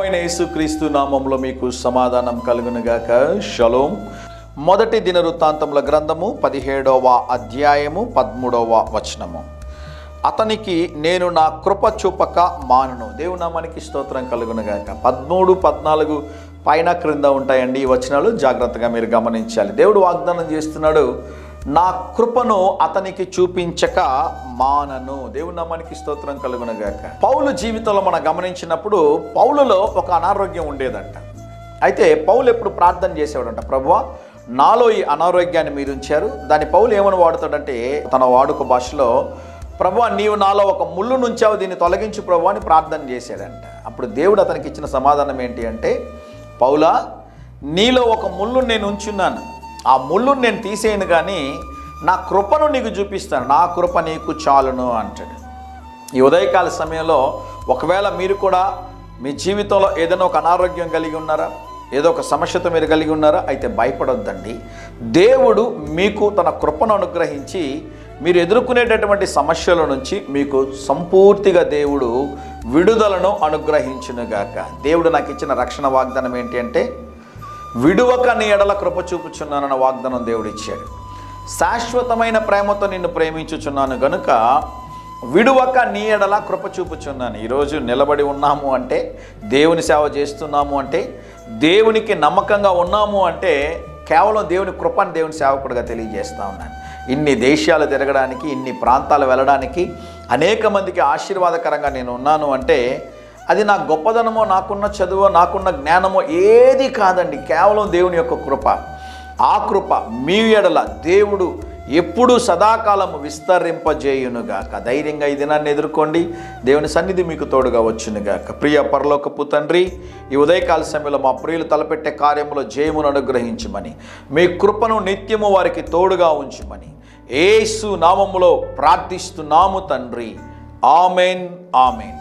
ప్రభువైన యేసుక్రీస్తు నామములో మీకు సమాధానం కలుగునుగాక. షలోం. మొదటి దినవృత్తాంతముల గ్రంథము 17వ అధ్యాయము 13వ వచనము. అతనికి నేను నా కృప చూపక మానును. దేవుని నామానికి స్తోత్రం కలుగునుగాక. 13, 14 పైన క్రింద ఉంటాయండి ఈ వచనాలు. జాగ్రత్తగా మీరు గమనించాలి. దేవుడు వాగ్దానం చేస్తున్నాడు, నా కృపను అతనికి చూపించక మానను. దేవుని నామానికి స్తోత్రం కలుగునుగాక. పౌలు జీవితంలో మనం గమనించినప్పుడు పౌలులో ఒక అనారోగ్యం ఉండేదంట. అయితే పౌలు ఎప్పుడు ప్రార్థన చేసేవాడంట, ప్రభువా నాలో ఈ అనారోగ్యాన్ని మీరు ఉంచారు. దాన్ని పౌలు ఏమని వాడుతాడంటే తన వాడుక భాషలో, ప్రభువా నీవు నాలో ఒక ముళ్ళు నుంచావు, దీన్ని తొలగించు ప్రభువా అని ప్రార్థన చేశాడంట. అప్పుడు దేవుడు అతనికి ఇచ్చిన సమాధానం ఏంటి అంటే, పౌలా నీలో ఒక ముళ్ళు నేను ఉంచున్నాను, ఆ ముళ్ళును నేను తీసేయను, కానీ నా కృపను నీకు చూపిస్తాను, నా కృప నీకు చాలును అంటాడు. ఈ ఉదయకాల సమయంలో ఒకవేళ మీరు కూడా మీ జీవితంలో ఏదైనా ఒక అనారోగ్యం కలిగి ఉన్నారా, ఏదో ఒక సమస్యతో మీరు కలిగి ఉన్నారా, అయితే భయపడొద్దండి. దేవుడు మీకు తన కృపను అనుగ్రహించి మీరు ఎదుర్కొనేటటువంటి సమస్యల నుంచి మీకు సంపూర్తిగా దేవుడు విడుదలను అనుగ్రహించునుగాక. దేవుడు నాకు ఇచ్చిన రక్షణ వాగ్దానం ఏంటి అంటే, విడువక నీ ఎడల కృప చూపుచున్నానన్న వాగ్దానం దేవుడు ఇచ్చాడు. శాశ్వతమైన ప్రేమతో నిన్ను ప్రేమించుచున్నాను గనుక విడువక నీ ఎడల కృప చూపుచున్నాను. ఈరోజు నిలబడి ఉన్నాము అంటే, దేవుని సేవ చేస్తున్నాము అంటే, దేవునికి నమ్మకంగా ఉన్నాము అంటే కేవలం దేవుని కృపను దేవుని సేవకుడిగా తెలియజేస్తూ ఉన్నాను. ఇన్ని దేశాలు తిరగడానికి, ఇన్ని ప్రాంతాలు వెళ్ళడానికి, అనేక మందికి ఆశీర్వాదకరంగా నేను ఉన్నాను అంటే అది నా గొప్పదనమో, నాకున్న చదువో, నాకున్న జ్ఞానమో ఏది కాదండి, కేవలం దేవుని యొక్క కృప. ఆ కృప మీ ఎడల దేవుడు ఎప్పుడు సదాకాలం విస్తరింపజేయునుగాక. ధైర్యంగా ఈ దినాన్ని ఎదుర్కోండి. దేవుని సన్నిధి మీకు తోడుగా వచ్చునుగాక. ప్రియ పరలోకపు తండ్రి, ఈ ఉదయకాల సమయంలో మా ప్రియులు తలపెట్టే కార్యములో జయమును అనుగ్రహించమని, మీ కృపను నిత్యము వారికి తోడుగా ఉంచమని యేసు నామములో ప్రార్థిస్తున్నాము తండ్రి. Amen, amen.